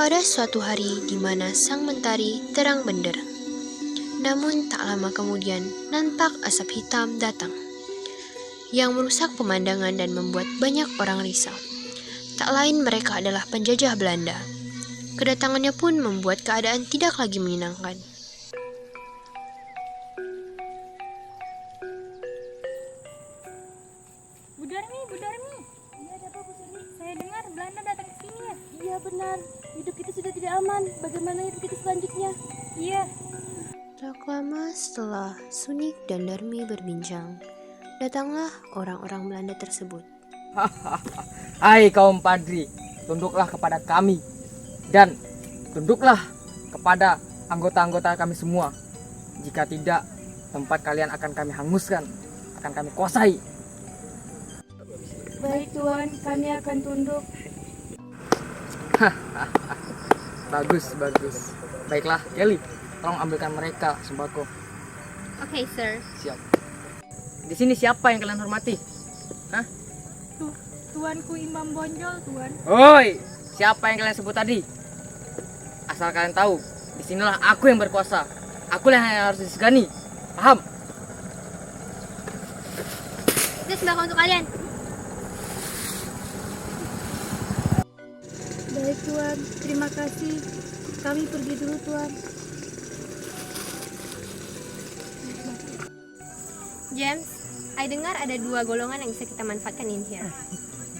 Pada suatu hari di mana sang mentari terang benderang. Namun tak lama kemudian nampak asap hitam datang yang merusak pemandangan dan membuat banyak orang risau. Tak lain mereka adalah penjajah Belanda. Kedatangannya pun membuat keadaan tidak lagi menyenangkan. Bu Darmi. Iya, ada apa Bu Suri? Saya dengar Belanda datang ke sini ya? Iya benar, hidup kita sudah tidak aman. Bagaimana hidup kita selanjutnya? Iya. Tak lama setelah Sunik dan Darmi berbincang, datanglah orang-orang Belanda tersebut. Hai kaum padri, tunduklah kepada kami dan tunduklah kepada anggota-anggota kami semua. Jika tidak, tempat kalian akan kami hanguskan, akan kami kuasai. Baik Tuan, kami akan tunduk. Bagus. Baiklah, Kelly, tolong ambilkan mereka sembako. Oke, sir. Siap. Di sini siapa yang kalian hormati? Hah? Tuanku Imam Bonjol, Tuan. Oi, siapa yang kalian sebut tadi? Asal kalian tahu, disinilah aku yang berkuasa. Akulah yang harus disegani. Paham? Itu sembako untuk kalian. Baik Tuan, terima kasih. Kami pergi dulu Tuan. James, I dengar ada 2 golongan yang bisa kita manfaatkan in here.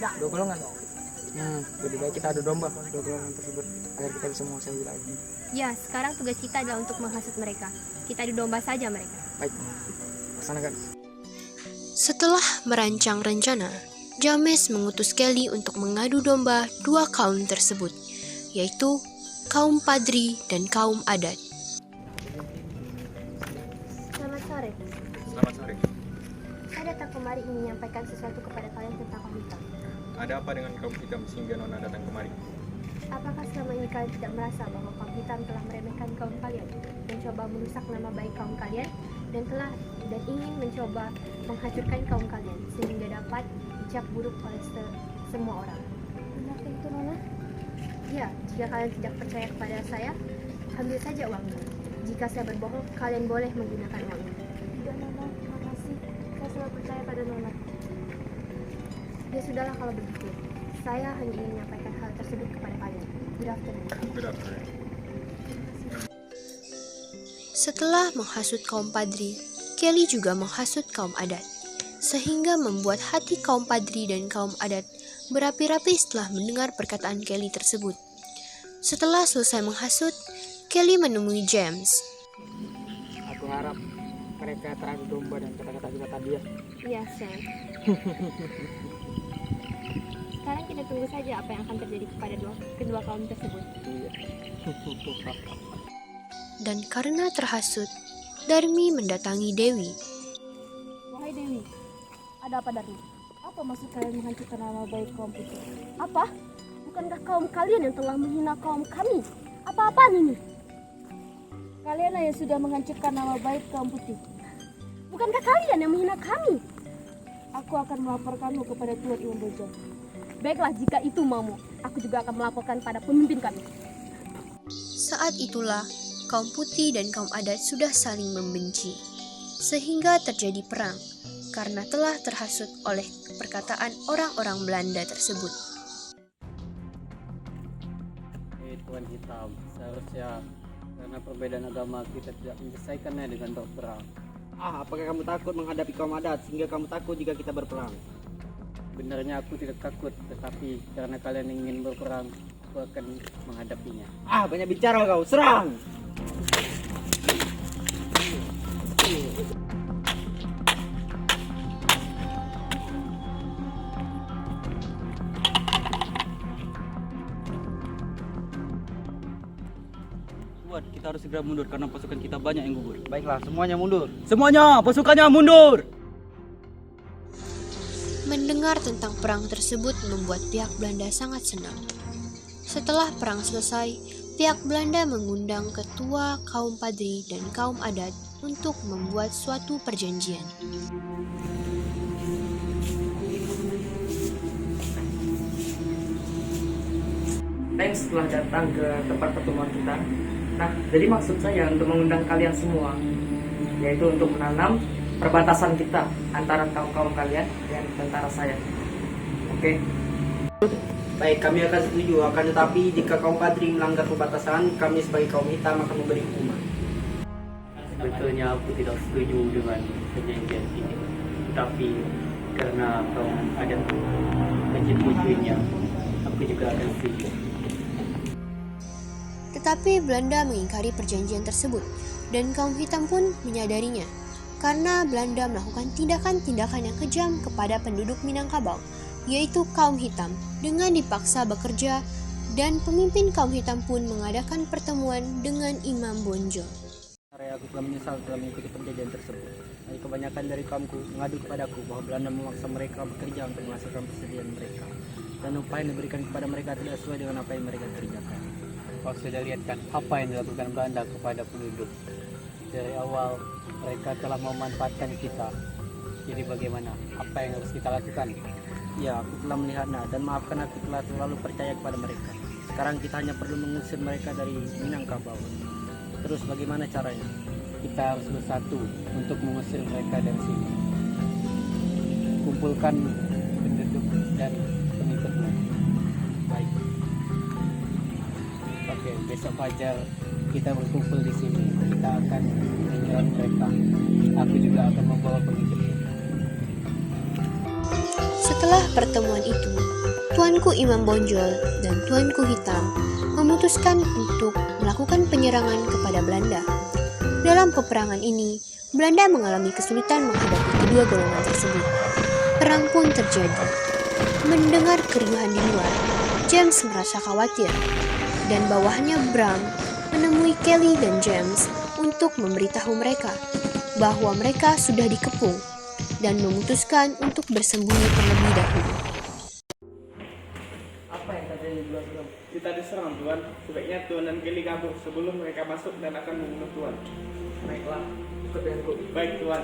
2 golongan. Lebih baik kita adu domba 2 golongan tersebut agar kita bisa menguasai wilayah ini. Ya, sekarang tugas kita adalah untuk menghasut mereka. Kita adu domba saja mereka. Baik, laksanakan. Setelah merancang rencana, James mengutus Kelly untuk mengadu domba 2 kaum tersebut, yaitu kaum Padri dan kaum Adat. Selamat sore. Selamat sore. Saya datang kemari ingin menyampaikan sesuatu kepada kalian tentang kaum hitam. Ada apa dengan kaum hitam sehingga Nona datang kemari? Apakah selama ini kalian tidak merasa bahwa kaum hitam telah meremehkan kaum kalian, mencoba merusak nama baik kaum kalian, dan ingin mencoba menghancurkan kaum kalian sehingga dapat dicap buruk oleh semua orang? Benarkah itu Nona? Ya, jika kalian tidak percaya kepada saya, ambil saja uangnya. Jika saya berbohong, kalian boleh menggunakan uang ini. Tidak Nona, terima kasih. Saya selalu percaya pada Nona. Ya sudahlah kalau begitu. Saya hanya ingin menyampaikan hal tersebut kepada kalian. Good afternoon. Good afternoon. Setelah menghasut kaum Padri, Kelly juga menghasut kaum Adat, sehingga membuat hati kaum Padri dan kaum Adat berapi-api setelah mendengar perkataan Kelly tersebut. Setelah selesai menghasut, Kelly menemui James. Aku harap mereka teradu domba dan kata-kata kita tadi ya. Iya, Sam. Sekarang kita tunggu saja apa yang akan terjadi kepada kedua kaum tersebut. Iya. Dan karena terhasut, Darmi mendatangi Dewi. Wahai Dewi, ada apa Darmi? Apa maksud kalian menghancurkan nama baik kaum putih? Apa? Bukankah kaum kalian yang telah menghina kaum kami? Apa-apaan ini? Kalian yang sudah menghancurkan nama baik kaum putih. Bukankah kalian yang menghina kami? Aku akan melaporkanmu kepada Tuan Imam Bonjol. Baiklah, jika itu maumu, aku juga akan melaporkan pada pemimpin kami. Saat itulah, kaum putih dan kaum adat sudah saling membenci, sehingga terjadi perang karena telah terhasut oleh perkataan orang-orang Belanda tersebut. Tuan Hitam, seharusnya karena perbedaan agama kita tidak menyelesaikannya dengan berperang. Apakah kamu takut menghadapi kaum adat sehingga kamu takut jika kita berperang? Sebenarnya aku tidak takut, tetapi karena kalian ingin berperang, aku akan menghadapinya. Banyak bicara kau, serang! Tuan, kita harus segera mundur karena pasukan kita banyak yang gugur. Baiklah, semuanya mundur. Semuanya, pasukannya mundur! Mendengar tentang perang tersebut membuat pihak Belanda sangat senang. Setelah perang selesai, pihak Belanda mengundang ketua kaum Padri dan kaum Adat untuk membuat suatu perjanjian. kemarin setelah datang ke tempat pertemuan kita. Nah, jadi maksud saya untuk mengundang kalian semua, yaitu untuk menanam perbatasan kita antara kaum kalian dan tentara saya. Oke? Baik, kami akan setuju. Akan tetapi jika kaum Padri melanggar perbatasan, kami sebagai kaum hitam akan memberi hukuman. Sebetulnya aku tidak setuju dengan perjanjian ini. Tapi karena kaum adat menyetujuinya, aku juga akan setuju. Tetapi Belanda mengingkari perjanjian tersebut dan kaum hitam pun menyadarinya karena Belanda melakukan tindakan-tindakan yang kejam kepada penduduk Minangkabau, yaitu kaum hitam, dengan dipaksa bekerja, dan pemimpin kaum hitam pun mengadakan pertemuan dengan Imam Bonjol. Aku telah menyesal telah mengikuti perjanjian tersebut. Dan kebanyakan dari kaumku mengadu kepadaku bahwa Belanda memaksa mereka bekerja untuk menghasilkan persediaan mereka. Dan upah yang diberikan kepada mereka tidak sesuai dengan apa yang mereka kerjakan. Kau sudah lihat kan apa yang dilakukan Belanda kepada penduduk. Dari awal mereka telah memanfaatkan kita. Jadi bagaimana? Apa yang harus kita lakukan? Ya, aku telah melihatnya dan maafkan aku telah terlalu percaya kepada mereka. Sekarang kita hanya perlu mengusir mereka dari Minangkabau. Terus bagaimana caranya? Kita harus bersatu untuk mengusir mereka dari sini. Kumpulkan penduduk dan pengikutmu. Baik. Oke, besok fajar kita berkumpul di sini. Kita akan menyerang mereka. Aku juga akan membawa pengikutku. Setelah pertemuan itu, Tuanku Imam Bonjol dan Tuanku Hitam memutuskan untuk melakukan penyerangan kepada Belanda. Dalam peperangan ini, Belanda mengalami kesulitan menghadapi kedua golongan tersebut. Perang pun terjadi. Mendengar keriuhan di luar, James merasa khawatir, dan bawahannya Bram menemui Kelly dan James untuk memberitahu mereka bahwa mereka sudah dikepung dan memutuskan untuk bersembunyi terlebih dahulu. Apa yang terjadi di luar? Kita diserang, Tuan. Sebaiknya Tuan dan Kelly kabur sebelum mereka masuk dan akan membunuh Tuan. Baiklah, ikut denganku. Baik, Tuan.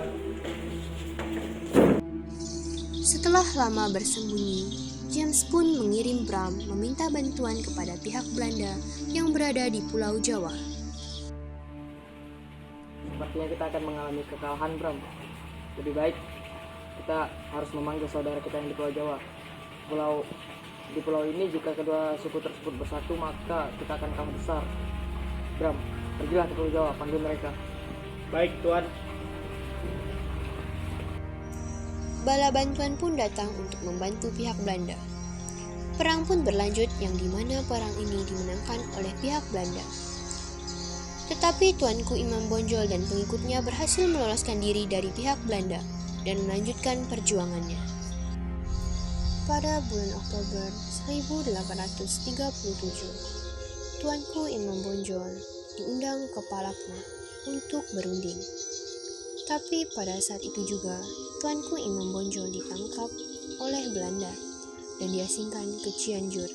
Setelah lama bersembunyi, James pun mengirim Bram meminta bantuan kepada pihak Belanda yang berada di Pulau Jawa. Sepertinya kita akan mengalami kekalahan, Bram. Lebih baik kita harus memanggil saudara kita yang di Pulau Jawa. Di pulau ini jika kedua suku tersebut bersatu maka kita akan kalah besar. Bram, pergilah ke Pulau Jawa, panggil mereka. Baik, Tuan. Bala bantuan pun datang untuk membantu pihak Belanda. Perang pun berlanjut yang dimana perang ini dimenangkan oleh pihak Belanda. Tetapi Tuanku Imam Bonjol dan pengikutnya berhasil meloloskan diri dari pihak Belanda dan melanjutkan perjuangannya. Pada bulan Oktober 1837, Tuanku Imam Bonjol diundang ke Palakna untuk berunding. Tapi pada saat itu juga, Tuanku Imam Bonjol ditangkap oleh Belanda dan diasingkan ke Cianjur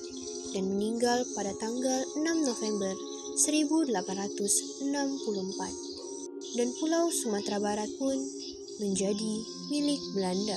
dan meninggal pada tanggal 6 November 1864. Dan Pulau Sumatera Barat pun menjadi milik Belanda.